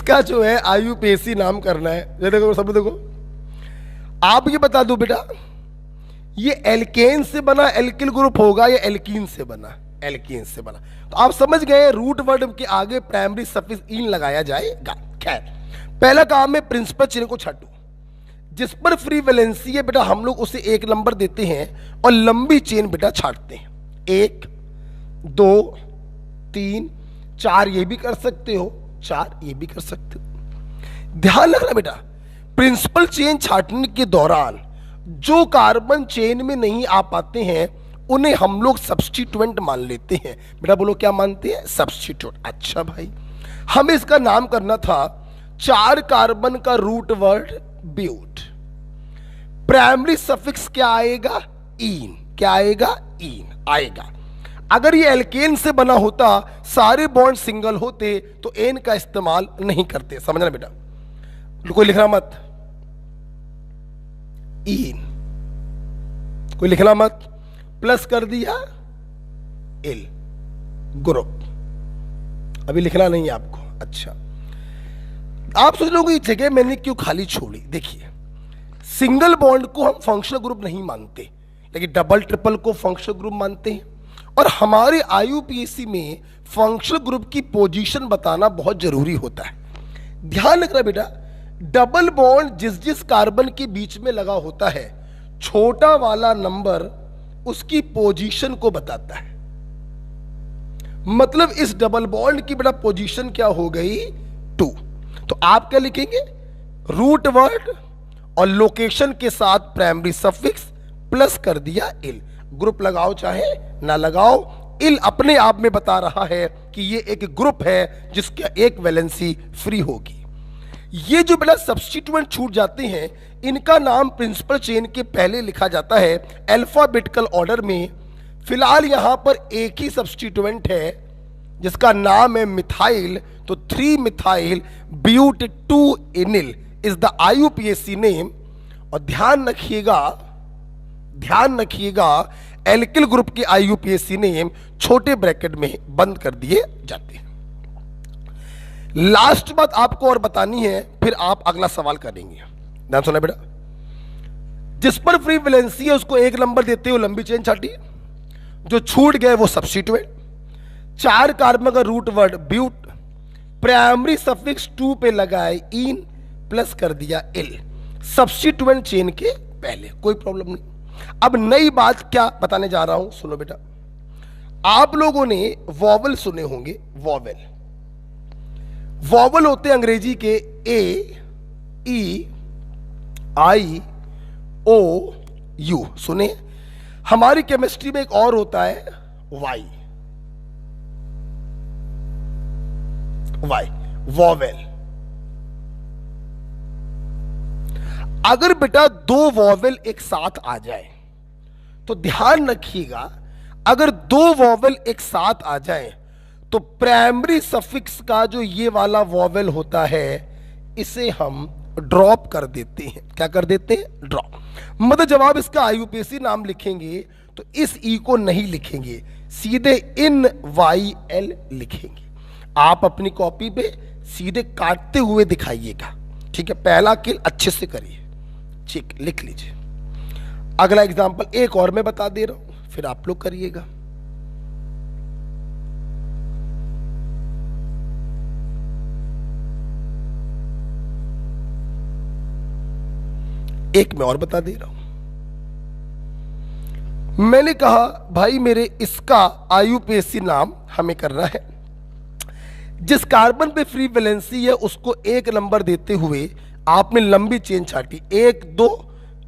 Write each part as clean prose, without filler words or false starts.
इसका जो है IUPAC नाम करना है। ये देखो सब देखो, आप ये बता दो बेटा, ये एल्केन से बना एल्किल ग्रुप होगा या एल्कीन से बना? एल्कीन से बना। तो आप समझ गए रूट वर्ड के आगे प्राइमरी सफिक्स इन लगाया जाएगा। खैर, पहला काम है प्रिंसिपल चेन को छाटो। जिस पर फ्री वैलेंसी है बेटा हम लोग उसे 1 नंबर देते हैं और लंबी चेन बेटा छाटते हैं। 1 2 3 4 ये भी कर सकते हो, 4 ये भी कर सकते हो। ध्यान रखना बेटा, प्रिंसिपल चेन छाटने के दौरान जो कार्बन चेन में नहीं आ पाते हैं उन्हें हम लोग सब्स्टिट्यूएंट मान लेते हैं। बेटा बोलो क्या मानते हैं? सब्स्टिट्यूट। अच्छा भाई, हमें इसका नाम करना था 4 कार्बन का root word but. Primary suffix क्या आएगा? इन। क्या आएगा? इन आएगा। अगर ये एल्केन से बना होता, सारे बॉन्ड सिंगल होते तो एन का इस्तेमाल नहीं करते। समझना बेटा, कोई लिखना मत, इन कोई लिखना मत, प्लस कर दिया एल ग्रुप। अभी लिखना नहीं है आपको। अच्छा, आप सोच लोगे ये जगह मैंने क्यों खाली छोड़ी? देखिए, सिंगल बॉन्ड को हम फंक्शनल ग्रुप नहीं मानते, लेकिन डबल ट्रिपल को फंक्शनल ग्रुप मानते हैं। और हमारे IUPAC में फंक्शनल ग्रुप की पोजीशन बताना बहुत जरूरी होता है। ध्यान रखना बेटा, डबल बॉन्ड जिस जिस कार्बन के बीच में लगा होता है, छोटा वाला नंबर उसकी पोजीशन को बताता है। मतलब इस डबल बॉन्ड की बेटा पोजीशन क्या हो गई? 2। तो आप क्या लिखेंगे? रूट वर्ड और लोकेशन के साथ प्राइमरी सफिक्स प्लस कर दिया इल। ग्रुप लगाओ चाहे ना लगाओ, इल अपने आप में बता रहा है कि ये एक ग्रुप है जिसका एक वैलेंसी फ्री होगी। ये जो बेटा सब्स्टिट्यूएंट छूट जाते हैं, इनका नाम प्रिंसिपल चेन के पहले लिखा जाता है अल्फाबेटिकल ऑर्डर में। फिलहाल यहां पर एक ही सब्स्टिट्यूएंट है जिसका नाम है मिथाइल, तो 3 methyl but 2 ynyl is the IUPAC name. और ध्यान रखिएगा एल्किल ग्रुप के IUPAC नेम छोटे ब्रैकेट में बंद कर दिए जाते हैं। लास्ट बात आपको और बतानी है, फिर आप अगला सवाल करेंगे। ध्यान सुना बेटा, जिस पर फ्री वैलेंसी है उसको 1 नंबर देते हो, लंबी चेन छाटी। जो छूट गए वो सब्स्टिट्यूएंट। 4 कार्बन का root word but, primary suffix 2 पे लगाए इन, प्लस कर दिया इल, सब्स्टिट्यूएंट चेन के पहले। कोई प्रॉब्लम नहीं। अब नई बात क्या बताने जा रहा हूं, सुनो बेटा। आप लोगों ने वॉवल सुने होंगे। वॉवल होते हैं अंग्रेजी के A E I O U, सुने। हमारी केमिस्ट्री में एक और होता है Y वॉवेल। अगर बेटा 2 वॉवेल एक साथ आ जाए तो ध्यान रखिएगा, अगर 2 वॉवेल एक साथ आ जाए तो प्राइमरी सफिक्स का जो ये वाला वॉवेल होता है इसे हम ड्रॉप कर देते हैं। क्या कर देते हैं? ड्रॉप। मतलब जब आप इसका IUPAC नाम लिखेंगे तो इस ई को नहीं लिखेंगे, सीधे इन YL लिखेंगे। आप अपनी कॉपी पे सीधे काटते हुए दिखाइएगा, ठीक है? पहला किल अच्छे से करिए, ठीक, लिख लीजिए। अगला एग्जांपल एक और मैं बता दे रहा हूं, फिर आप लोग करिएगा। एक मैं और बता दे रहा हूं। मैंने कहा भाई मेरे इसका IUPAC नाम हमें करना है। जिस कार्बन पे फ्री वैलेंसी है उसको 1 नंबर देते हुए आपने लंबी चेन छाटी, 1 2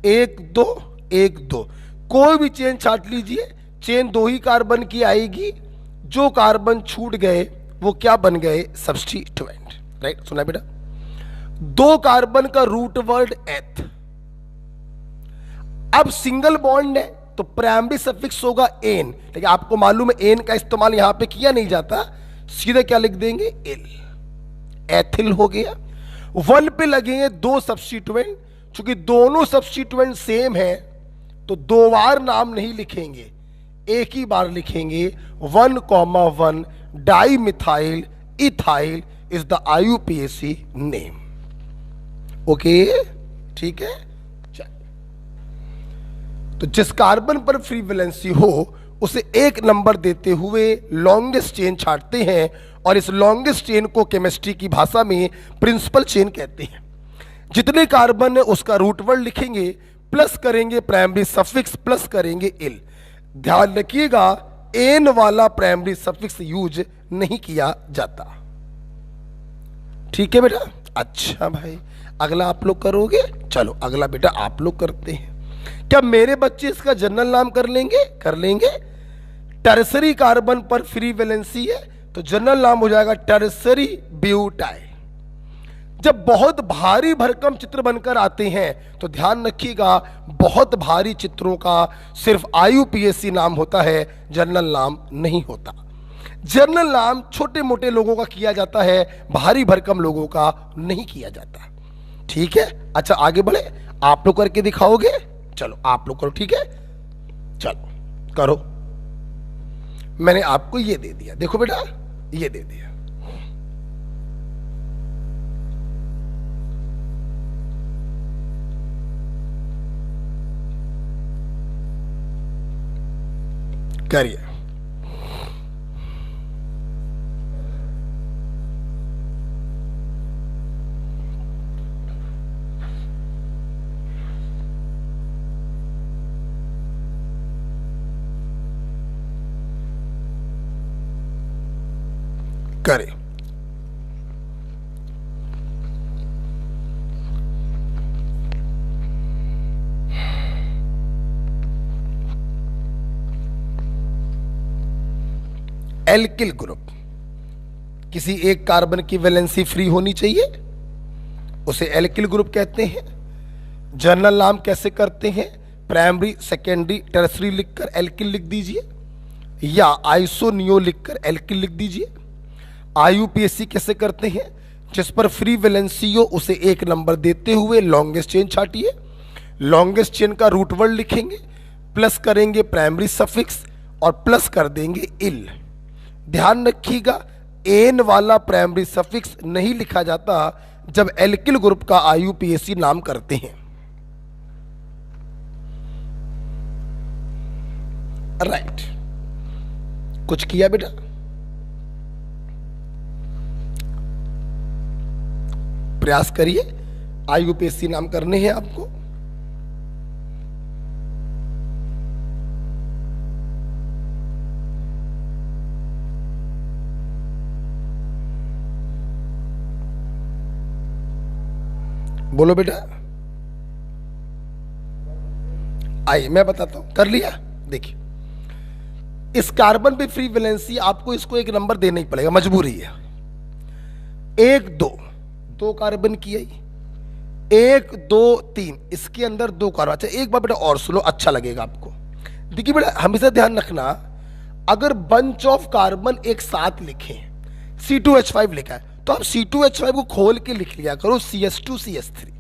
1 2 1 2। कोई भी चेन छाट लीजिए, चेन 2 ही कार्बन की आएगी। जो कार्बन छूट गए वो क्या बन गए? सब्स्टिट्यूएंट। राइट, सुना बेटा। 2 कार्बन का रूट वर्ड एथ। अब सिंगल बॉन्ड है तो प्राइमरी सफिक्स होगा एन, लेकिन आपको मालूम है एन का इस्तेमाल यहां पे किया नहीं जाता, सीधे क्या लिख देंगे? एल, एथिल हो गया। 1 पे लगेंगे 2 सब्स्टिट्यूएंट, चूंकि दोनों सब्स्टिट्यूएंट सेम है तो 2 बार नाम नहीं लिखेंगे, एक ही बार लिखेंगे 1,1 di methyl ethyl is the IUPAC name. Okay, ठीक है। तो जिस कार्बन पर फ्री वैलेंसी हो उसे एक नंबर देते हुए लॉन्गेस्ट चेन छांटते हैं और इस लॉन्गेस्ट चेन को केमिस्ट्री की भाषा में प्रिंसिपल चेन कहते हैं। जितने कार्बन है उसका रूट वर्ड लिखेंगे, प्लस करेंगे प्राइमरी सफिक्स, प्लस करेंगे इल। ध्यान रखिएगा एन वाला प्राइमरी सफिक्स यूज नहीं किया जाता। ठीक है बेटा। अच्छा भाई, अगला आप लोग करोगे? चलो अगला बेटा आप लोग करते हैं। क्या मेरे बच्चे इसका जनरल नाम कर लेंगे? कर लेंगे। टर्सरी कार्बन पर फ्री वैलेंसी है तो जनरल नाम हो जाएगा टर्सरी ब्यूटाइल। जब बहुत भारी भरकम चित्र बनकर आते हैं तो ध्यान रखिएगा बहुत भारी चित्रों का सिर्फ IUPAC नाम होता है, जनरल नाम नहीं होता। जनरल नाम छोटे मोटे लोगों का किया जाता है, भारी भरकम लोगों का नहीं किया जाता। ठीक है। अच्छा आगे बढ़े, आप लोग करके दिखाओगे? चलो आप लोग करो। ठीक है, चलो करो। मैंने आपको ये दे दिया, देखो बेटा ये दे दिया। करिए। करें। एल्किल ग्रुप, किसी एक कार्बन की वैलेंसी फ्री होनी चाहिए, उसे एल्किल ग्रुप कहते हैं। जनरल नाम कैसे करते हैं? प्राइमरी, सेकेंडरी, टर्सरी लिखकर एल्किल लिख दीजिए, या आइसोनियो लिखकर एल्किल लिख दीजिए। IUPAC कैसे करते हैं? जिस पर फ्री वैलेंसी हो उसे एक नंबर देते हुए लॉन्गेस्ट चेन छाटिए। लॉन्गेस्ट चेन का रूट वर्ड लिखेंगे, प्लस करेंगे प्राइमरी सफिक्स और प्लस कर देंगे इल। ध्यान रखिएगा एन वाला प्राइमरी सफिक्स नहीं लिखा जाता जब एल्किल ग्रुप का IUPAC नाम करते हैं। राइट, कुछ किया बेटा? प्रयास करिए, IUPAC नाम करने हैं आपको। बोलो बेटा। आइए मैं बताता हूं। कर लिया? देखिए इस कार्बन पे फ्री वैलेंसी आपको इसको एक नंबर देना ही पड़ेगा, मजबूरी है। 1 2 कार्बन की है, 1 2 3, इसके अंदर 2 कार्बन। अच्छा एक बार बेटा और सुनो, अच्छा लगेगा आपको। देखिए बेटा हमेशा ध्यान रखना, अगर बंच ऑफ कार्बन एक साथ लिखें, C2H5 लिखा है तो आप C2H5 को खोल के लिख लिया करो CS2 CS3।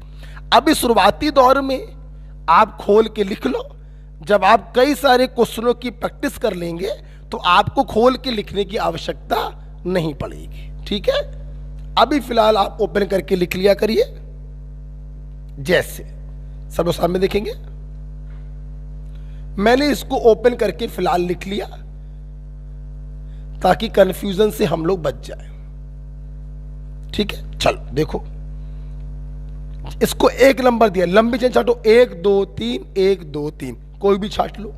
अभी शुरुआती दौर में आप खोल के लिख लो, जब आप कई सारे क्वेश्चनों की प्रैक्टिस कर लेंगे तो आपको खोल के लिखने की आवश्यकता नहीं पड़ेगी। ठीक है, अभी फिलहाल आप ओपन करके लिख लिया करिए, जैसे सब लोग सामने देखेंगे। मैंने इसको ओपन करके फिलहाल लिख लिया ताकि कंफ्यूजन से हम लोग बच जाए। ठीक है, चलो देखो इसको एक नंबर दिया, लंबी चेन छाटो, 1 2 3 1 2 3, कोई भी छाट लो।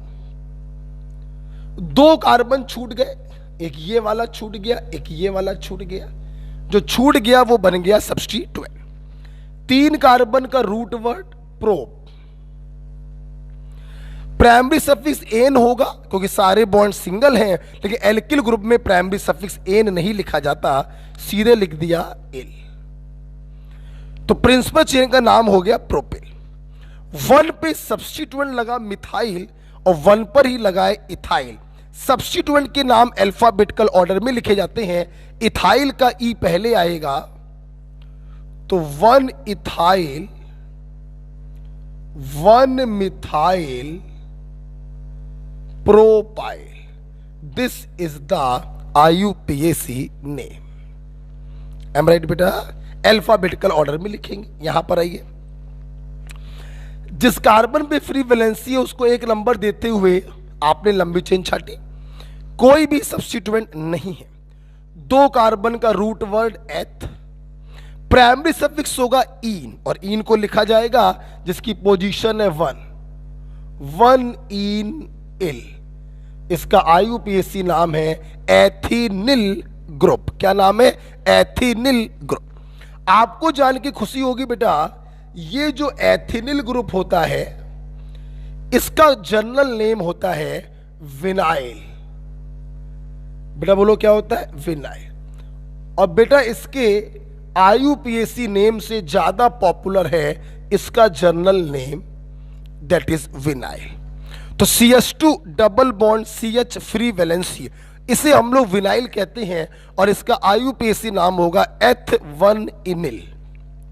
2 कार्बन छूट गए, एक ये वाला छूट गया, एक ये वाला छूट गया। जो छूट गया वो बन गया सब्स्टिट्यूएंट। 3 कार्बन का root word prop. Primary suffix ane होगा क्योंकि सारे बॉन्ड सिंगल हैं, लेकिन एल्किल ग्रुप में प्राइमरी सफिक्स एन नहीं लिखा जाता, सीधे लिख दिया एल। तो प्रिंसिपल चेन का नाम हो गया प्रोपेल। 1 पे सब्स्टिट्यूएंट लगा मिथाइल और 1 पर ही लगाए इथाइल। सब्स्टिट्यूएंट के नाम अल्फाबेटिकल ऑर्डर में लिखे जाते हैं। इथाइल का ई पहले आएगा तो 1 ethyl 1 methyl propyl. This is the IUPAC name. Am right बेटा? अल्फाबेटिकल ऑर्डर में लिखेंगे। यहां पर आइए, जिस कार्बन पे फ्री वैलेंसी है उसको एक नंबर देते हुए आपने लंबी चेन छाटी, कोई भी सब्स्टिट्यूएंट नहीं है। 2 कार्बन का रूट वर्ड एथ, प्राइमरी सफिक्स होगा इन, और इन को लिखा जाएगा जिसकी पोजीशन है 1 इन इल। इसका आईयूपीएसी नाम है एथिनिल ग्रुप। क्या नाम है? एथिनिल ग्रुप। आपको जान के खुशी होगी बेटा, ये जो एथिनिल ग्रुप होता है इसका जनरल नेम होता है विनाइल। बेटा बोलो क्या होता है? विनाइल। और बेटा इसके आईयूपीएसी नेम से ज्यादा पॉपुलर है इसका general name, that is vinyl. तो CH2 double bond CH free valency, इसे हम लोग विनाइल कहते हैं, और इसका आईयूपीएसी नाम होगा H1 इनिल।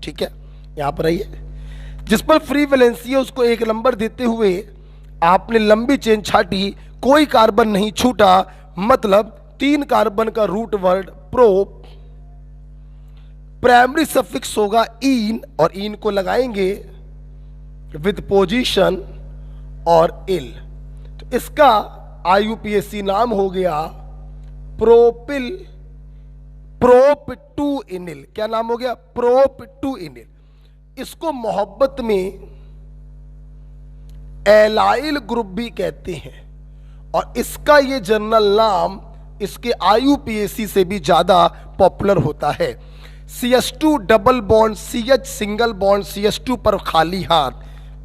ठीक है, यहां पर आइए, जिस पर फ्री वैलेंसी है उसको एक नंबर देते हुए आपने लंबी चेन छाटी, कोई कार्बन नहीं छूटा, मतलब 3 कार्बन का root word prop, primary suffix होगा इन, और इन को लगाएंगे विद पोजीशन और इल। तो इसका आईयूपीएसी नाम हो गया प्रोपिल, प्रोप 2 इनिल। क्या नाम हो गया? प्रोप 2 इनिल। इसको मोहब्बत में एलाइल ग्रुप भी कहते हैं, और इसका ये जनरल नाम इसके आईयूपीएसी से भी ज्यादा पॉपुलर होता है। CH2 double bond CH single bond CH2 पर खाली हाथ,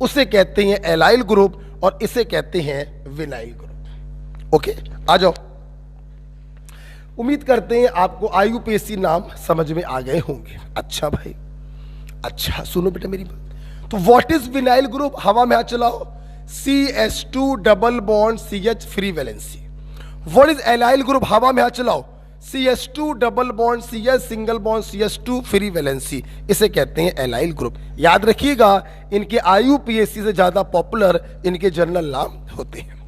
उसे कहते हैं एलाइल ग्रुप, और इसे कहते हैं विनाइल ग्रुप। ओके, आ जाओ। उम्मीद करते हैं आपको आईयूपीएसी नाम समझ में आ गए होंगे। अच्छा भाई, अच्छा सुनो बेटा मेरी बात। तो व्हाट इज विनाइल ग्रुप? हवा में हाथ चलाओ। CH2 double bond CH free valency. What is allyl group? हवा में हाथ चलाओ। CH2 double bond CH single bond CH2 free valency, इसे कहते हैं एलाइल ग्रुप। याद रखिएगा, इनके आईयूपीएसी से ज्यादा पॉपुलर इनके जनरल नाम होते हैं।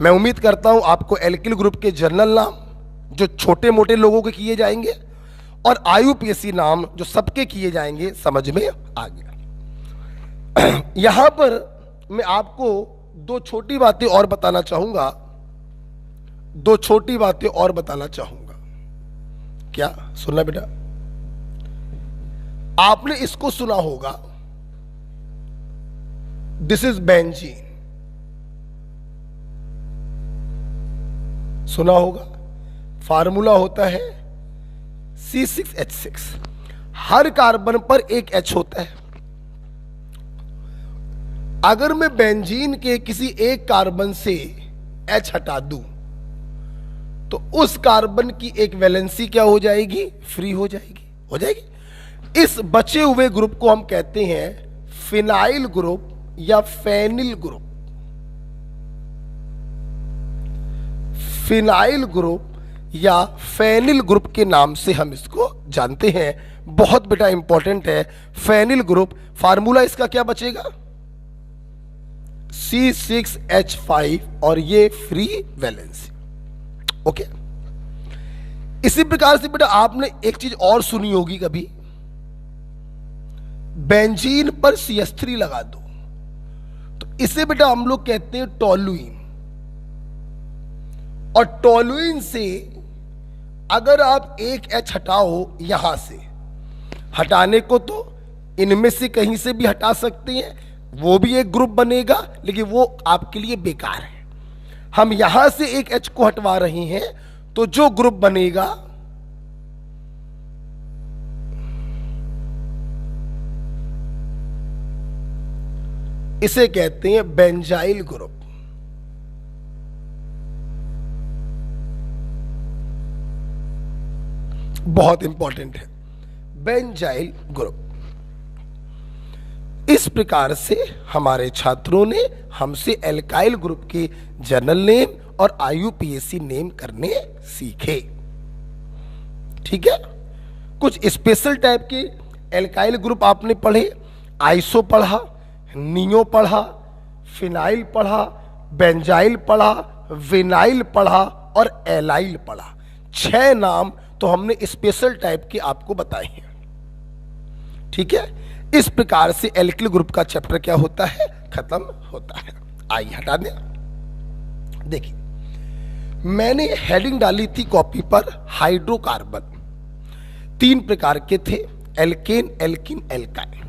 मैं उम्मीद करता हूं आपको एल्किल ग्रुप के जनरल नाम जो छोटे मोटे लोगों के किए जाएंगे और आईयूपीएसी नाम जो सबके किए जाएंगे समझ में आ गया। यहां पर मैं आपको 2 छोटी बातें और बताना चाहूंगा, 2 छोटी बातें और बताना चाहूंगा। क्या सुनना बेटा? आपने इसको सुना होगा, दिस इज बेंजीन, सुना होगा। फार्मूला होता है C6H6। हर कार्बन पर एक H होता है। अगर मैं बेंजीन के किसी एक कार्बन से H हटा दूं तो उस कार्बन की एक वैलेंसी क्या हो जाएगी? फ्री हो जाएगी, हो जाएगी। इस बचे हुए ग्रुप को हम कहते हैं फिनाइल ग्रुप या फेनिल ग्रुप। फिनाइल ग्रुप या फेनिल ग्रुप के नाम से हम इसको जानते हैं। बहुत बेटा इंपॉर्टेंट है फेनिल ग्रुप। फार्मूला इसका क्या बचेगा? C6H5 और ये फ्री वैलेंसी। ओके, इसी प्रकार से बेटा आपने एक चीज और सुनी होगी कभी, बेंजीन पर CH3 लगा दो तो इसे बेटा हम लोग कहते हैं टोलुइन। और टोलुइन से अगर आप एक H हटाओ, यहां से हटाने को तो इनमें से कहीं से भी हटा सकते हैं, वो भी एक ग्रुप बनेगा, लेकिन वो आपके लिए बेकार है। हम यहां से एक H को हटवा रहे हैं तो जो ग्रुप बनेगा इसे कहते हैं बेंजाइल ग्रुप। बहुत इंपॉर्टेंट है बेंजाइल ग्रुप। इस प्रकार से हमारे छात्रों ने हमसे एल्काइल ग्रुप के जनरल नेम और आईयूपीएसी नेम करने सीखे। ठीक है, कुछ स्पेशल टाइप के एल्काइल ग्रुप आपने पढ़े, आइसो पढ़ा, नियो पढ़ा, फिनाइल पढ़ा, बेंजाइल पढ़ा, विनाइल पढ़ा और एलाइल पढ़ा। 6 नाम तो हमने स्पेशल टाइप के आपको बताए हैं। ठीक है, इस प्रकार से एल्किल ग्रुप का चैप्टर क्या होता है, खत्म होता है। आइए हटा दें। देखिए, मैंने हेडिंग डाली थी कॉपी पर, हाइड्रोकार्बन 3 प्रकार के थे, एल्केन, एल्किन, एल्काइन।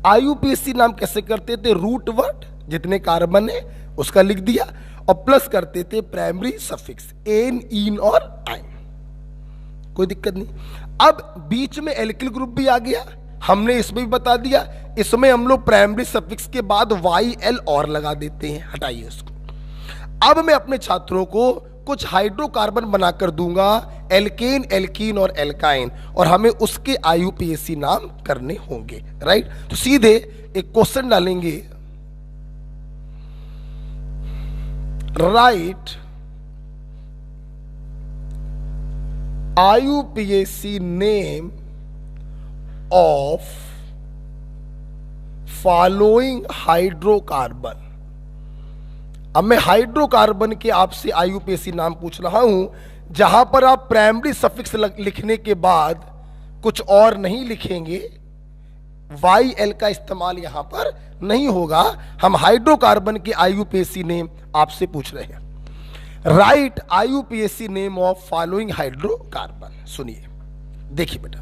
आईयूपीएसी नाम कैसे करते थे, रूट वर्ड जितने कार्बन है उसका लिख दिया और प्लस करते थे प्राइमरी सफिक्स एन, इन और आइन, कोई दिक्कत नहीं। अब बीच में एल्किल ग्रुप भी आ गया, हमने इसमें भी बता दिया, इसमें हम लोग प्राइमरी सफिक्स के बाद वाई एल और लगा देते हैं, हटाइए उसको। अब मैं अपने छात्रों को कुछ हाइड्रोकार्बन बनाकर दूंगा, एल्केन, एल्कीन और एल्काइन, और हमें उसके आईयूपीएसी नाम करने होंगे, राइट। तो सीधे एक क्वेश्चन डालेंगे, right IUPAC name of following hydrocarbon. अब मैं हाइड्रोकार्बन के आपसे आईयूपीएसी नाम पूछ रहा हूं, जहां पर आप प्राइमरी सफिक्स लिखने के बाद कुछ और नहीं लिखेंगे, वाई एल का इस्तेमाल यहां पर नहीं होगा। हम हाइड्रोकार्बन के आईयूपीएसी नेम आपसे पूछ रहे हैं। Right IUPAC name of following hydrocarbon. सुनिए, देखिए बेटा,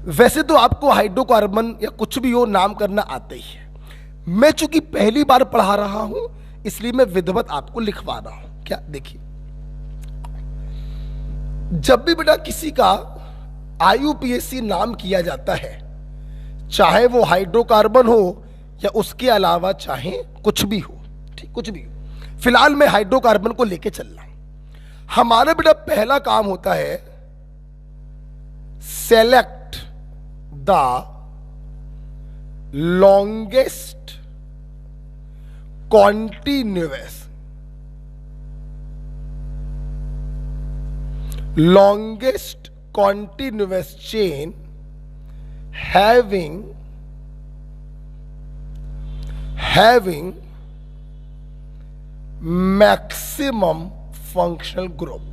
वैसे तो आपको हाइड्रोकार्बन या कुछ भी हो नाम करना आता ही है, मैं चूंकि पहली बार पढ़ा रहा हूं इसलिए मैं विधिवत आपको लिखवा रहा हूं। क्या, देखिए, जब भी बेटा किसी का आईयूपीएसी नाम किया जाता है, चाहे वो हाइड्रोकार्बन हो या उसके अलावा चाहे कुछ भी हो, ठीक, कुछ भी हो, फिलहाल मैं हाइड्रोकार्बन को लेके चल रहा हूं। हमारा बेटा पहला काम होता है select the longest continuous chain having maximum functional group,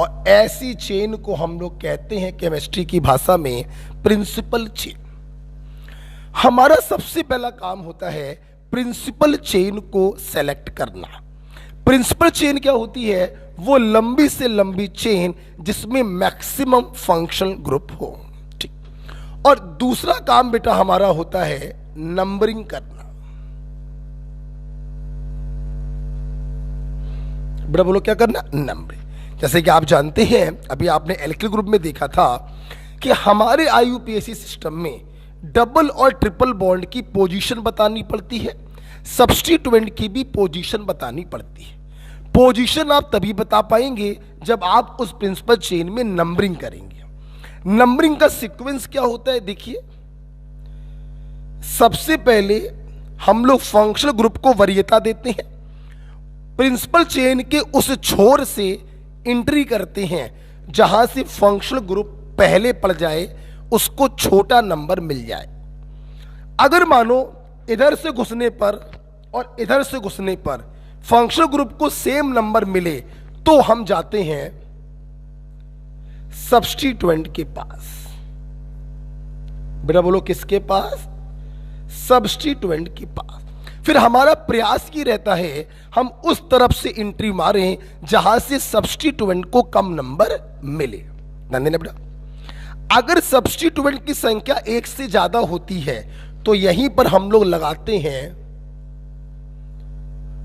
और ऐसी चेन को हम लोग कहते हैं केमिस्ट्री की भाषा में प्रिंसिपल चेन। हमारा सबसे पहला काम होता है प्रिंसिपल चेन को सेलेक्ट करना। प्रिंसिपल चेन क्या होती है, वो लंबी से लंबी चेन जिसमें मैक्सिमम फंक्शनल ग्रुप हो, ठीक। और दूसरा काम बेटा हमारा होता है नंबरिंग करना। बेटा बोलो क्या करना, नंबरिंग। जैसे कि आप जानते हैं, अभी आपने एल्किल ग्रुप में देखा था कि हमारे आईयूपीएसी सिस्टम में डबल और ट्रिपल बॉन्ड की पोजीशन बतानी पड़ती है, सब्स्टिट्यूएंट की भी पोजीशन बतानी पड़ती है। पोजीशन आप तभी बता पाएंगे जब आप उस प्रिंसिपल चेन में नंबरिंग करेंगे। नंबरिंग का सीक्वेंस क्या होता है, देखिए, सबसे पहले हम लोग फंक्शनल ग्रुप को वरीयता देते हैं, प्रिंसिपल चेन के उस छोर से एंट्री करते हैं जहां से फंक्शनल ग्रुप पहले पड़ जाए, उसको छोटा नंबर मिल जाए। अगर मानो इधर से घुसने पर और इधर से घुसने पर फंक्शनल ग्रुप को सेम नंबर मिले तो हम जाते हैं सब्स्टिट्यूएंट के पास। बेटा बोलो किसके पास, सब्स्टिट्यूएंट के पास। फिर हमारा प्रयास ये रहता है हम उस तरफ से एंट्री मारें जहां से सब्स्टिट्यूएंट को कम नंबर मिले। ध्यान देना बेटा, अगर सब्स्टिट्यूएंट की संख्या 1 से ज्यादा होती है तो यहीं पर हम लोग लगाते हैं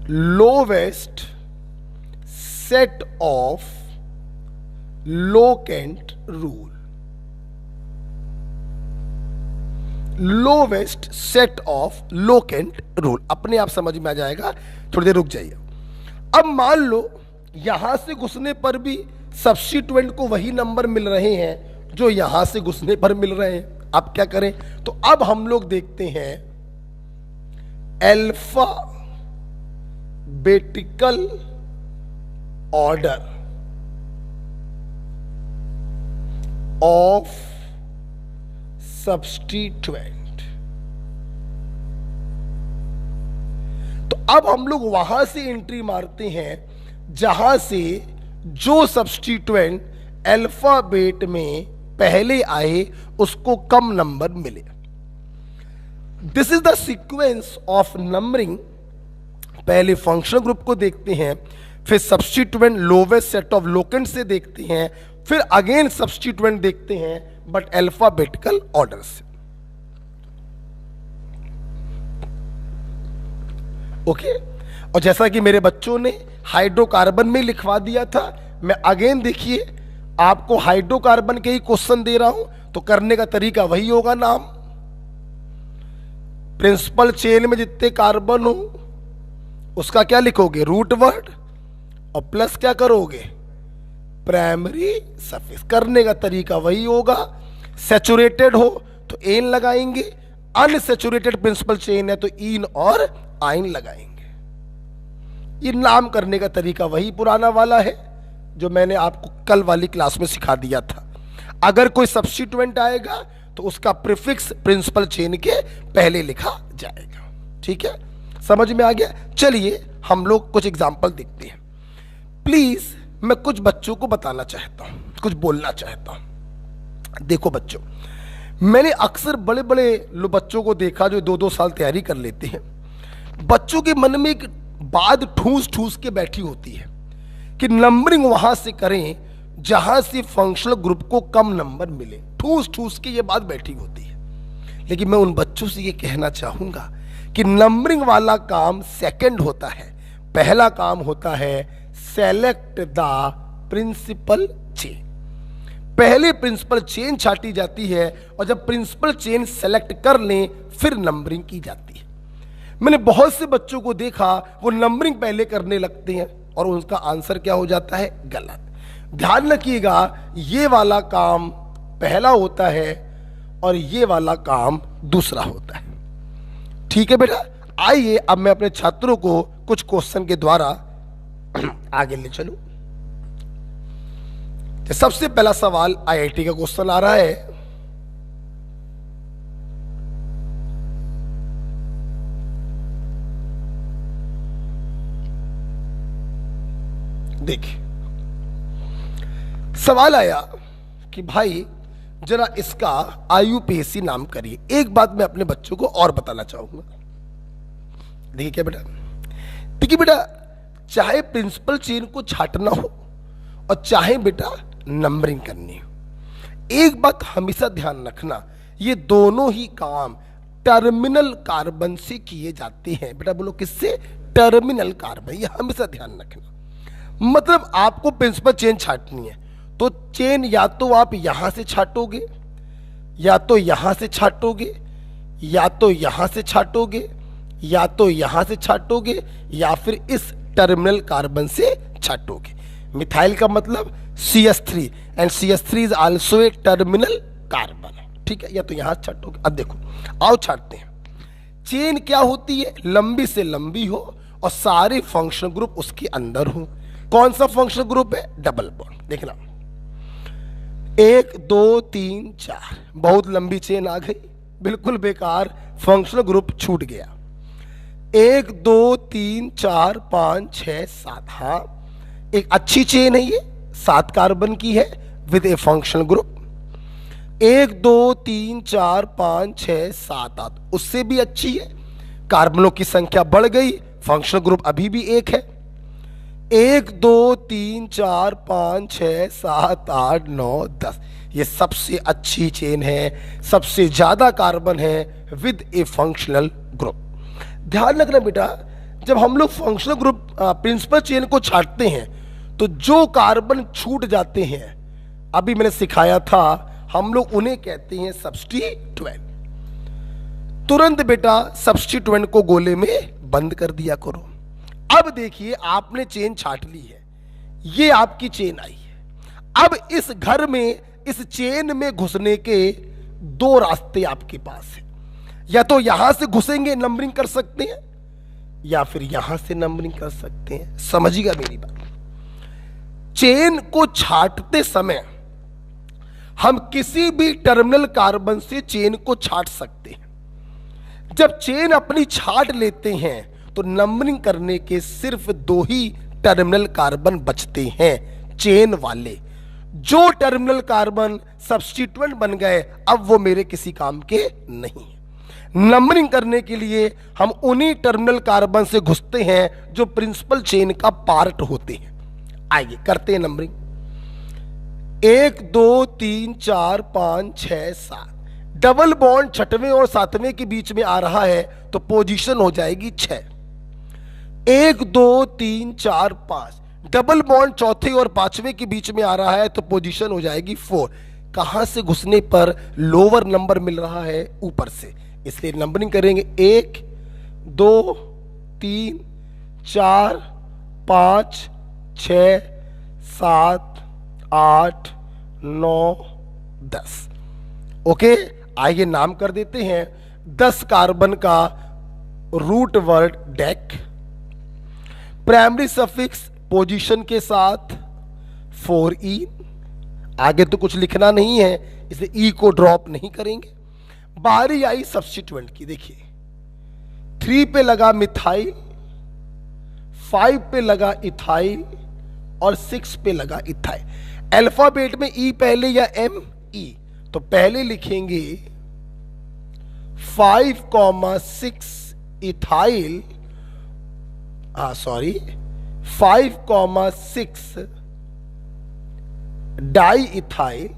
lowest set of locant rule. Lowest set of locant rule अपने आप समझ में आ जाएगा, थोड़ी देर रुक जाइए। अब मान लो यहां से घुसने पर भी सब्स्टिट्यूएंट को वही नंबर मिल रहे हैं जो यहां से घुसने पर मिल रहे हैं। अब क्या करें, तो अब हम लोग देखते हैं अल्फा बेटिकल ऑर्डर ऑफ सब्स्टिट्यूएंट। तो अब हम लोग वहां से एंट्री मारते हैं जहां से जो सब्स्टिट्यूएंट अल्फाबेट में पहले आए उसको कम नंबर मिले। This is the sequence of numbering. पहले फंक्शनल ग्रुप को देखते हैं, फिर substituent lowest set of locant से देखते हैं, फिर अगेन सब्स्टिट्यूएंट देखते हैं बट अल्फाबेटिकल ऑर्डर से। ओके और जैसा कि मेरे बच्चों ने हाइड्रोकार्बन में लिखवा दिया था, मैं अगेन देखिए आपको हाइड्रोकार्बन के ही क्वेश्चन दे रहा हूं तो करने का तरीका वही होगा। नाम प्रिंसिपल चेन में जितने कार्बन हो उसका क्या लिखोगे, रूट वर्ड, और प्लस क्या करोगे, प्राइमरी सफिक्स। करने का तरीका वही होगा। सैचुरेटेड हो तो एन लगाएंगे, अनसैचुरेटेड प्रिंसिपल चेन है तो इन और आइन लगाएंगे। ये नाम करने का तरीका वही पुराना वाला है जो मैंने आपको कल वाली क्लास में सिखा दिया था। अगर कोई सब्स्टिट्यूएंट आएगा तो उसका प्रीफिक्स प्रिंसिपल चेन के पहले लिखा जाएगा। ठीक है, समझ में आ गया। चलिए हम लोग कुछ एग्जाम्पल देखते हैं। प्लीज मैं कुछ बच्चों को बताना चाहता हूं, कुछ बोलना चाहता हूं। देखो बच्चों, मैंने अक्सर बड़े बड़े बच्चों को देखा जो 2-2 साल तैयारी कर लेते हैं। बच्चों के मन में एक बात ठूस ठूस के बैठी होती है कि नंबरिंग वहां से करें जहां से फंक्शनल ग्रुप को कम नंबर मिले। ठूस ठूस के ये बात बैठी होती है। लेकिन मैं उन बच्चों से ये कहना चाहूंगा कि नंबरिंग वाला काम सेकंड होता है, पहला काम होता है सेलेक्ट द प्रिंसिपल चेन। पहले प्रिंसिपल चेन छाटी जाती है और जब प्रिंसिपल चेन सेलेक्ट कर लें फिर नंबरिंग की जाती है। मैंने बहुत से बच्चों को देखा वो नंबरिंग पहले करने लगते हैं और उनका आंसर क्या हो जाता है, गलत। ध्यान रखिएगा, ये वाला काम पहला होता है और ये वाला काम दूसरा होता है। ठीक है बेटा, आइए अब मैं अपने छात्रों को कुछ क्वेश्चन के द्वारा आगे ले चलूं। तो सबसे पहला सवाल आईआईटी का क्वेश्चन आ रहा है। देखिए सवाल आया कि भाई जरा इसका आईयूपीएसी नाम करिए। एक बात मैं अपने बच्चों को और बताना चाहूंगा। देखिए क्या बेटा, देखिए बेटा, चाहे प्रिंसिपल चेन को छाटना हो और चाहे बेटा नंबरिंग करनी हो, एक बात हमेशा ध्यान रखना, ये दोनों ही काम टर्मिनल कार्बन से किए जाते हैं। बेटा बोलो किससे, टर्मिनल कार्बन। ये हमेशा ध्यान रखना। मतलब आपको प्रिंसिपल चेन छाटनी है तो चेन या तो आप यहां से छाटोगे, या तो यहां से छाटोगे, या तो यहां से छाटोगे, या तो यहां से छाटोगे, या फिर इस टर्मिनल कार्बन से छाटोगे। मिथाइल का मतलब CH3 and CH3 is also a terminal carbon. ठीक है, या तो यहां छाटोगे। अब देखो आओ छाटते हैं। चेन क्या होती है, लंबी से लंबी हो और सारे फंक्शनल ग्रुप उसके अंदर हो। कौन सा फंक्शनल ग्रुप है, डबल बॉन्ड। देखना 1 2 3 4, बहुत लंबी चेन आ गई, बिल्कुल बेकार, फंक्शनल ग्रुप छूट गया। 1 2 3 4 5 6 7, हाँ एक अच्छी चेन है, ये 7 कार्बन की है विद ए फंक्शनल ग्रुप। 1 2 3 4 5 6 7 8, उससे भी अच्छी है, कार्बनों की संख्या बढ़ गई, फंक्शनल ग्रुप अभी भी एक है। 1 2 3 4 5 6 7 8 9 10, ये सबसे अच्छी चेन है, सबसे ज्यादा कार्बन है विद ए फंक्शनल ग्रुप। ध्यान रखना बेटा, जब हम लोग फंक्शनल ग्रुप प्रिंसिपल चेन को छाटते हैं तो जो कार्बन छूट जाते हैं, अभी मैंने सिखाया था, हम लोग उन्हें कहते हैं सब्स्टिट्यूएंट। तुरंत बेटा सब्स्टिट्यूएंट को गोले में बंद कर दिया करो। अब देखिए आपने चेन छाट ली है, ये आपकी चेन आई है। अब इस घर में, इस चेन में घुसने के 2 रास्ते आपके पास है। या तो यहां से घुसेंगे, नंबरिंग कर सकते हैं, या फिर यहां से नंबरिंग कर सकते हैं। समझिएगा मेरी बात, चेन को छाटते समय हम किसी भी टर्मिनल कार्बन से चेन को छाट सकते हैं। जब चेन अपनी छाट लेते हैं तो नंबरिंग करने के सिर्फ 2 ही टर्मिनल कार्बन बचते हैं चेन वाले। जो टर्मिनल कार्बन सब्स्टिट्यूएंट बन गए अब वो मेरे किसी काम के नहीं है। नंबरिंग करने के लिए हम उन्हीं टर्मिनल कार्बन से घुसते हैं जो प्रिंसिपल चेन का पार्ट होते हैं। आइए करते हैं नंबरिंग। 1 2 3 4 5 6 7। डबल बॉन्ड छठवें और सातवें के बीच में आ रहा है तो पोजीशन हो जाएगी 6। 1 2 3 4 5। डबल बॉन्ड चौथे और पांचवें के बीच में आ रहा है तो पोजीशन हो जाएगी 4। कहां से घुसने पर लोअर नंबर मिल रहा है? ऊपर से, इसलिए नंबरिंग करेंगे 1 2 3 4 5 6 7 8 9 10। ओके, आइए नाम कर देते हैं 10 कार्बन का root word dec. Primary suffix position के साथ 4e। आगे तो कुछ लिखना नहीं है इसलिए e को ड्रॉप नहीं करेंगे। बारी आई सब्स्टिट्यूएंट की। देखिए 3 पे लगा मिथाइल, 5 पे लगा इथाइल और 6 पे लगा इथाइल। अल्फाबेट में e पहले या m? e। तो पहले लिखेंगे 5,6 इथाइल, 5,6 डाई इथाइल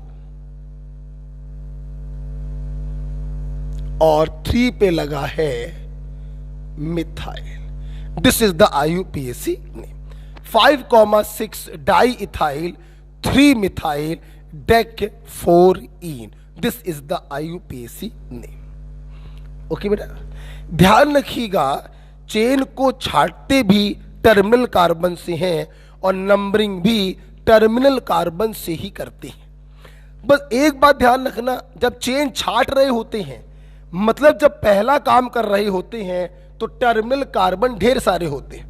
और 3 पे लगा है methyl. This is the IUPAC name. 5,6 di ethyl, 3 methyl, deck 4ene। This is the IUPAC name. Okay बेटा, ध्यान रखिएगा चेन को छाटते भी टर्मिनल कार्बन से हैं और नंबरिंग भी टर्मिनल कार्बन से ही करते हैं। बस एक बात ध्यान रखना, जब चेन छाट रहे होते हैं मतलब जब पहला काम कर रहे होते हैं तो टर्मिनल कार्बन ढेर सारे होते हैं,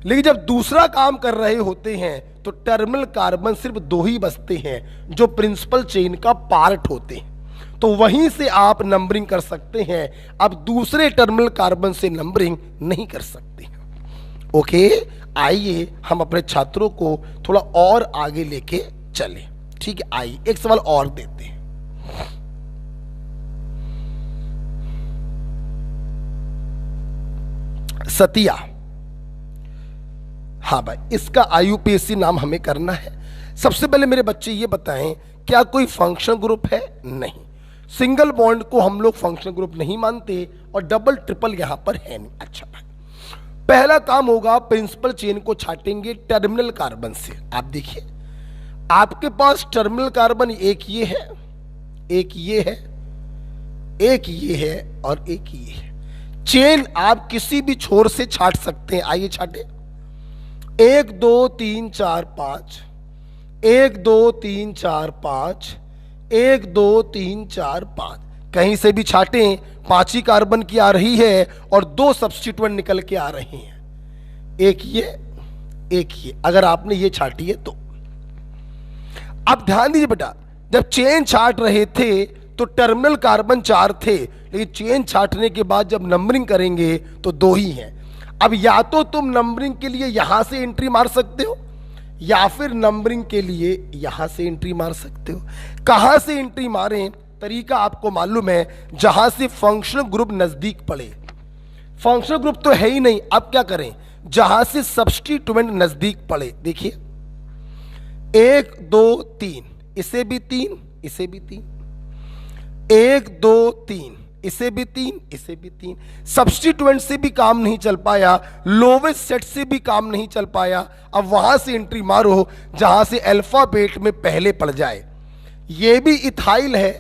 लेकिन जब दूसरा काम कर रहे होते हैं तो टर्मिनल कार्बन सिर्फ 2 ही बचते हैं जो प्रिंसिपल चेन का पार्ट होते हैं। तो वहीं से आप नंबरिंग कर सकते हैं, अब दूसरे टर्मिनल कार्बन से नंबरिंग नहीं कर सकते हैं। ओके, आइए हम अपने छात्रों को थोड़ा और आगे लेके चलें। ठीक है, आइए एक सवाल और देते हैं। सतिया, हाँ भाई, इसका IUPAC नाम हमें करना है। सबसे पहले मेरे बच्चे ये बताएं, क्या कोई फंक्शन ग्रुप है? नहीं, सिंगल बॉन्ड को हम लोग फंक्शन ग्रुप नहीं मानते और डबल ट्रिपल यहां पर है नहीं। अच्छा भाई, पहला काम होगा प्रिंसिपल चेन को छाटेंगे टर्मिनल कार्बन से। आप देखिए आपके पास टर्मिनल कार्बन एक ये है, एक ये है, एक ये है और एक ये है। चेन आप किसी भी छोर से छाट सकते हैं। आइए छाटे। 1 2 3 4 5, 1 2 3 4 5, 1 2 3 4 5। कहीं से भी छाटें, 5 ही कार्बन की आ रही है और 2 सब्स्टिट्यूएंट निकल के आ रहे हैं, एक ये एक ये। अगर आपने ये छाटी है तो अब ध्यान दीजिए बेटा, जब चेन छाट रहे थे तो टर्मिनल कार्बन 4 थे, लेकिन चेन छाटने के बाद जब नंबरिंग करेंगे तो 2 ही हैं। अब या तो तुम नंबरिंग के लिए यहां से एंट्री मार सकते हो या फिर नंबरिंग के लिए यहां से एंट्री मार सकते हो। कहां से एंट्री मारें? तरीका आपको मालूम है, जहां से फंक्शनल ग्रुप नजदीक पड़े। फंक्शनल ग्रुप तो है ही नहीं, अब क्या करें? जहां से सब्स्टिट्यूएंट नजदीक पड़े। देखिए 1 2 3, इसे भी 3, इसे भी 3, 1 2 3, इसे भी 3, इसे भी 3। सब्स्टिट्यूएंट से भी काम नहीं चल पाया, लोवेस्ट सेट से भी काम नहीं चल पाया। अब वहां से एंट्री मारो जहां से अल्फाबेट में पहले पड़ जाए। ये भी इथाइल है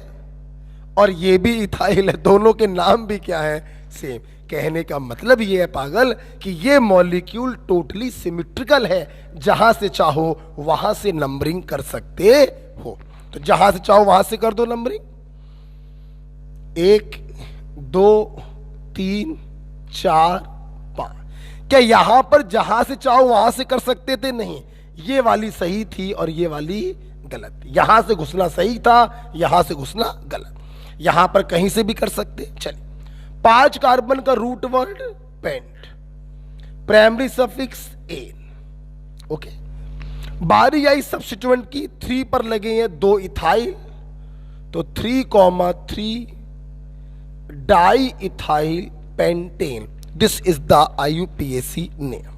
और ये भी इथाइल है, दोनों के नाम भी क्या है? सेम। कहने का मतलब ये है पागल कि ये मॉलिक्यूल टोटली सिमेट्रिकल है, जहां से चाहो वहां से नंबरिंग कर सकते हो। तो जहां से चाहो वहां से कर दो नंबरिंग। 1 2 3 4 5। क्या यहां पर जहां से चाहो वहां से कर सकते थे? नहीं, ये वाली सही थी और ये वाली गलत थी। यहां से घुसना सही था, यहां से घुसना गलत। यहां पर कहीं से भी कर सकते। चलिए 5 कार्बन का root word pent, primary suffix ane. Okay, बारी आई सब्स्टिट्यूएंट की, 3 पर लगे हैं 2 इथाइल, तो 3,3 di ethyl pentane. This is the IUPAC name.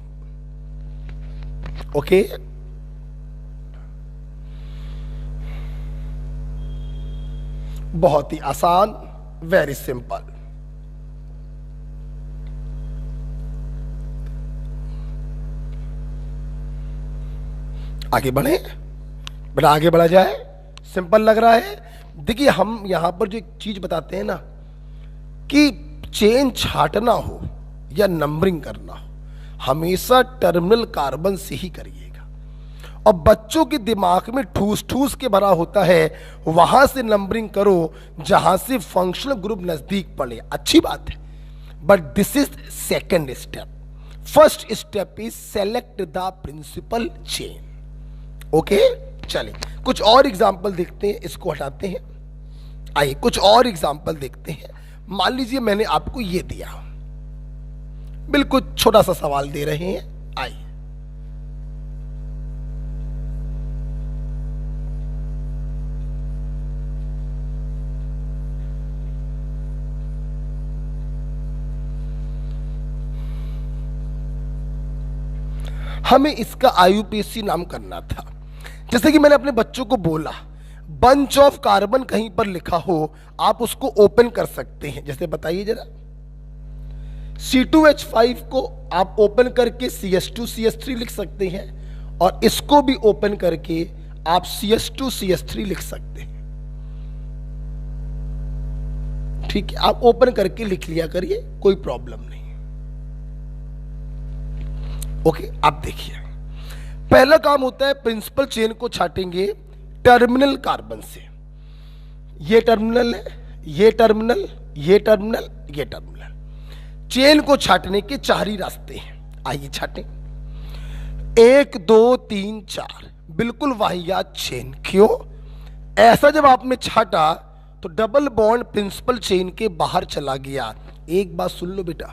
Okay, बहुत ही आसान, वेरी सिंपल। आगे बढ़े, बेटा आगे बढ़ा जाए, सिंपल लग रहा है। देखिए हम यहां पर जो एक चीज बताते हैं ना कि चेन छाटना हो या नंबरिंग करना हो, हमेशा टर्मिनल कार्बन से ही करिएगा। और बच्चों के दिमाग में ठूस ठूस के भरा होता है, वहां से नंबरिंग करो जहां से फंक्शनल ग्रुप नजदीक पड़े, अच्छी बात है, but this is second step. First step is select the principal chain. Okay, चलिए कुछ और एग्जाम्पल देखते हैं, इसको हटाते हैं। आइए कुछ और एग्जाम्पल देखते हैं। मान लीजिए मैंने आपको ये दिया, बिल्कुल छोटा सा सवाल दे रहे हैं। आइए, हमें इसका IUPAC नाम करना था। जैसे कि मैंने अपने बच्चों को बोला, बंच ऑफ कार्बन कहीं पर लिखा हो, आप उसको ओपन कर सकते हैं। जैसे बताइए जरा, C2H5 को आप ओपन करके CH2CH3 लिख सकते हैं, और इसको भी ओपन करके आप CH2CH3 लिख सकते हैं। ठीक है, आप ओपन करके लिख लिया करिए, कोई प्रॉब्लम नहीं। ओके, आप देखिए पहला काम होता है प्रिंसिपल चेन को छाटेंगे टर्मिनल कार्बन से। ये टर्मिनल है, ये टर्मिनल, ये टर्मिनल, ये टर्मिनल। चेन को छाटने के 4 ही रास्ते हैं। आइए छाटें। 1 2 3 4, बिल्कुल वाहियात चेन। क्यों? ऐसा जब आपने छाटा तो डबल बॉन्ड प्रिंसिपल चेन के बाहर चला गया। एक बात सुन लो बेटा,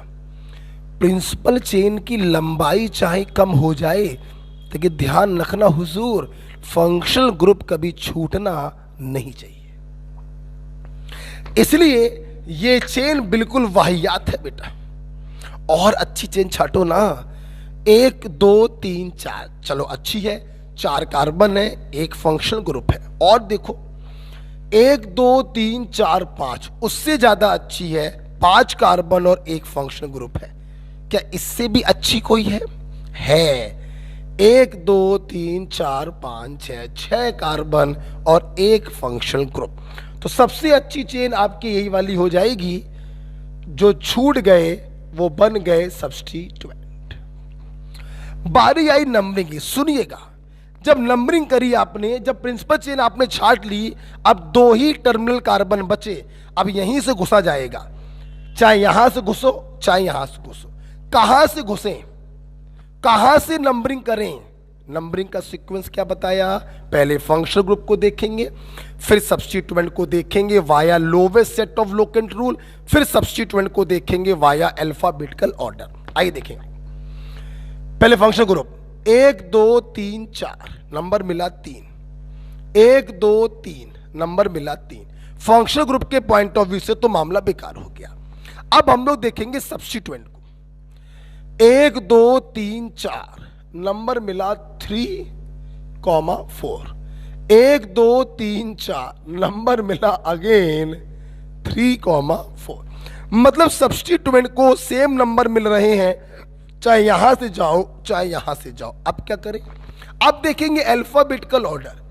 प्रिंसिपल चेन की लंबाई चाहे कम हो जाए, लेकिन ध्यान रखना हुजूर, फंक्शनल ग्रुप कभी छूटना नहीं चाहिए। इसलिए ये चेन बिल्कुल वाहियात है बेटा। और अच्छी चेन छाटो ना। 1 2 3 4, चलो अच्छी है, 4 कार्बन है, 1 फंक्शनल ग्रुप है। और देखो 1 2 3 4 5, उससे ज्यादा अच्छी है, 5 कार्बन और 1 फंक्शनल ग्रुप है। क्या इससे भी अच्छी कोई है? 1 2 3 4 5 6, 6 कार्बन और 1 फंक्शनल ग्रुप। तो सबसे अच्छी चेन आपकी यही वाली हो जाएगी। जो छूट गए वो बन गए सब्स्टिट्यूएंट। बारी आई नंबरिंग की। सुनिएगा, जब नंबरिंग करी आपने, जब प्रिंसिपल चेन आपने छाट ली, अब 2 ही टर्मिनल कार्बन बचे। अब यहीं से घुसा जाएगा, चाहे यहां से घुसो चाहे यहां से घुसो। कहां से घुसें, कहां से नंबरिंग करें? नंबरिंग का सीक्वेंस क्या बताया? पहले फंक्शनल ग्रुप को देखेंगे, फिर सब्स्टिट्यूएंट को देखेंगे via lowest set of locant rule, फिर सब्स्टिट्यूएंट को देखेंगे वाया अल्फाबेटिकल ऑर्डर। आइए देखेंगे। पहले फंक्शनल ग्रुप 1 2 3 4, नंबर मिला 3। 1 2 3, नंबर मिला 3। फंक्शनल ग्रुप के पॉइंट ऑफ व्यू से तो मामला बेकार हो गया। अब हम लोग देखेंगे सब्स्टिट्यूएंट को। 1 2 3 4, नंबर मिला 3, 4। 1 2 3 4, नंबर मिला अगेन 3, 4। मतलब सब्स्टिट्यूएंट को सेम नंबर मिल रहे हैं, चाहे यहां से जाओ चाहे यहां से जाओ। अब क्या करें? अब देखेंगे अल्फाबेटिकल ऑर्डर।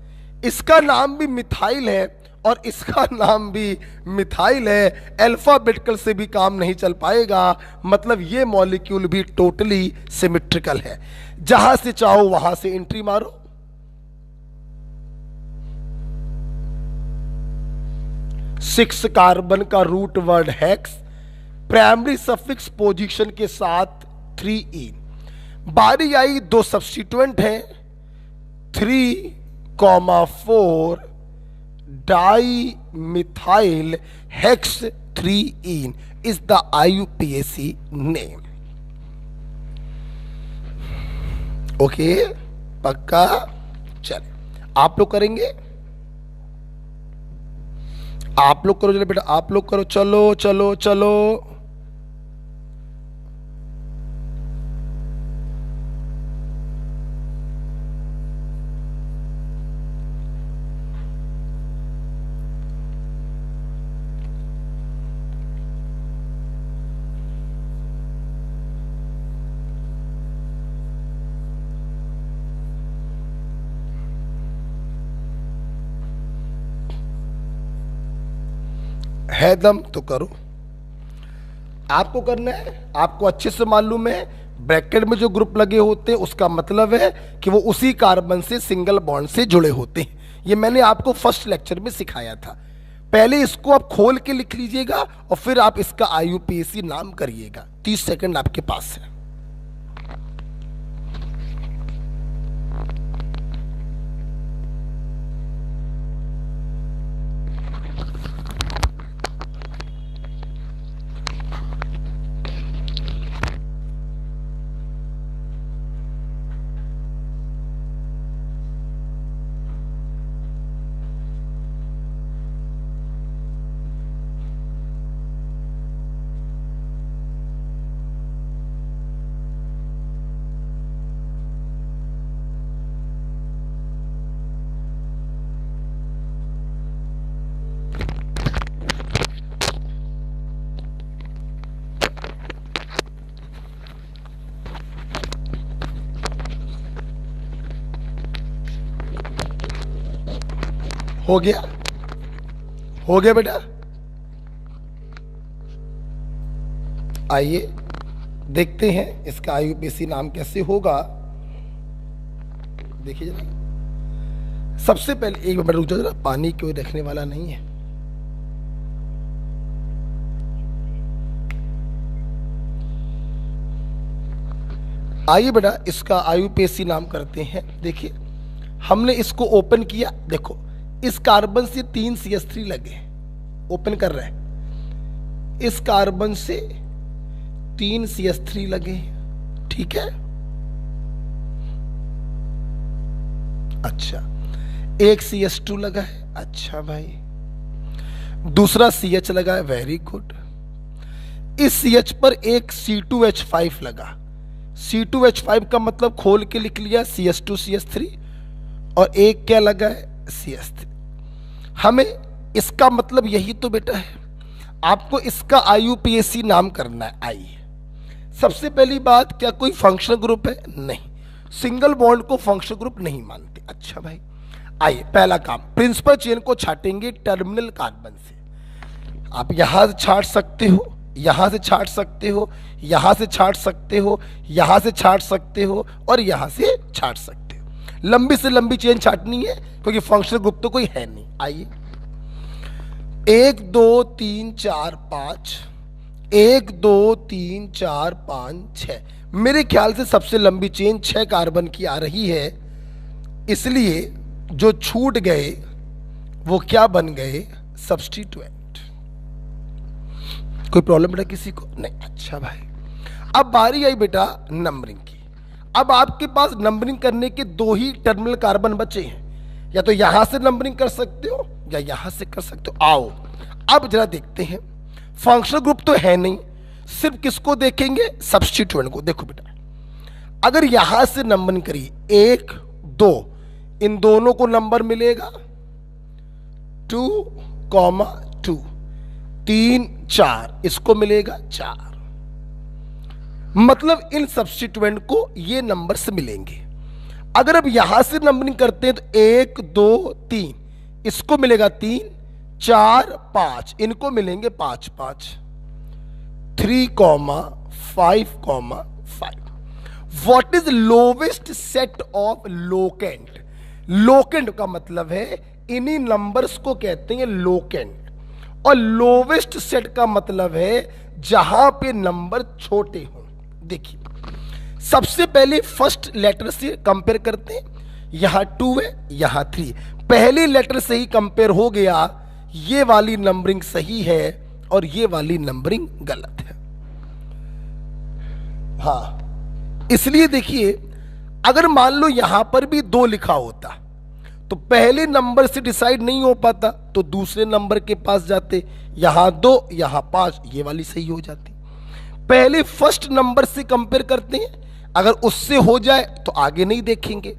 इसका नाम भी मिथाइल है और इसका नाम भी मिथाइल है। अल्फाबेटिकल से भी काम नहीं चल पाएगा, मतलब ये मॉलिक्यूल भी टोटली सिमेट्रिकल है। जहां से चाहो वहां से एंट्री मारो। सिक्स कार्बन का root word hex, primary suffix position के साथ 3 बारी आई 2 सब्स्टिट्यूएंट हैं, 3, 4 di methyl hex 3 is the IUPAC name। Okay, पक्का? चलिए आप लोग करेंगे, आप लोग करो, चलो बेटा आप लोग करो, चलो चलो चलो। है दम तो करो, आपको करना है, आपको अच्छे से मालूम है ब्रैकेट में जो ग्रुप लगे होते हैं उसका मतलब है कि वो उसी कार्बन से सिंगल बॉन्ड से जुड़े होते हैं। ये मैंने आपको फर्स्ट लेक्चर में सिखाया था। पहले इसको आप खोल के लिख लीजिएगा और फिर आप इसका IUPAC नाम करिएगा। 30 सेकंड आपके पास है। हो गया, हो गया बेटा। आइए देखते हैं इसका IUPAC नाम कैसे होगा। देखिए जरा, सबसे पहले एक मिनट रुक जाओ जरा, पानी कोई रखने वाला नहीं है। आइए बेटा इसका IUPAC नाम करते हैं। देखिए हमने इसको ओपन किया, देखो इस कार्बन से 3 CH3 लगे, ओपन कर रहे हैं, इस कार्बन से 3 CH3 लगे, ठीक है। अच्छा, एक CH2 लगा है, अच्छा भाई, दूसरा CH लगा है, वेरी गुड। इस CH पर एक C2H5 लगा, C2H5 का मतलब खोल के लिख लिया CH2 CH3, और एक क्या लगा है CH3। हमें इसका मतलब यही तो बेटा है, आपको इसका IUPAC नाम करना है। आइए सबसे पहली बात, क्या कोई फंक्शनल ग्रुप है? नहीं, सिंगल बॉन्ड को फंक्शनल ग्रुप नहीं मानते। अच्छा भाई, आइए पहला काम, प्रिंसिपल चेन को छाटेंगे टर्मिनल कार्बन से। आप यहां से छाट सकते हो, यहां से छाट सकते हो, यहां से छाट सकते हो, यहां से छाट सकते हो, और यहां से छाट सकते हो। लंबी से लंबी चेन छाटनी है क्योंकि फंक्शनल ग्रुप तो कोई है नहीं। आइए 1 2 3 4 5, 1 2 3 4 5 6, मेरे ख्याल से सबसे लंबी चेन 6 कार्बन की आ रही है, इसलिए जो छूट गए वो क्या बन गए? सब्स्टिट्यूएंट। कोई प्रॉब्लम बेटा किसी को? नहीं। अच्छा भाई, अब बारी आई बेटा नंबरिंग की। अब आपके पास नंबरिंग करने के 2 ही टर्मिनल कार्बन बचे हैं, या तो यहां से नंबरिंग कर सकते हो या यहां से कर सकते हो। आओ अब जरा देखते हैं, फंक्शनल ग्रुप तो है नहीं, सिर्फ किसको देखेंगे? सब्स्टिट्यूएंट को। देखो बेटा, अगर यहां से नंबरिंग करिए 1 2, इन दोनों को नंबर मिलेगा 2, 2, 3 4, इसको मिलेगा 4, मतलब इन सब्स्टिट्यूएंट को ये नंबर्स मिलेंगे। अगर अब यहां से नंबरिंग करते हैं तो 1 2 3, इसको मिलेगा 3 4 5, इनको मिलेंगे 5 5, 3 5 5। What is lowest set of locant? Locant का मतलब है इन्हीं नंबर्स को कहते हैं लोकेंट, और लोवेस्ट सेट का मतलब है जहां पे नंबर छोटे हों। देखिए सबसे पहले फर्स्ट लेटर से कंपेयर करते हैं, यहां 2 है, यहां 3, पहले लेटर से ही कंपेयर हो गया, ये वाली नंबरिंग सही है और ये वाली नंबरिंग गलत है। हाँ, इसलिए देखिए अगर मान लो यहां पर भी 2 लिखा होता, तो पहले नंबर से डिसाइड नहीं हो पाता तो दूसरे नंबर के पास जाते, यहां 2 यहां 5, ये वाली सही हो जाती। पहले फर्स्ट नंबर से कंपेयर करते हैं, अगर उससे हो जाए तो आगे नहीं देखेंगे,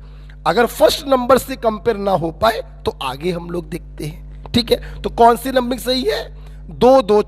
अगर फर्स्ट नंबर से कंपेयर ना हो पाए तो आगे हम लोग देखते हैं। ठीक है, तो कौन सी नंबरिंग सही है? 2 2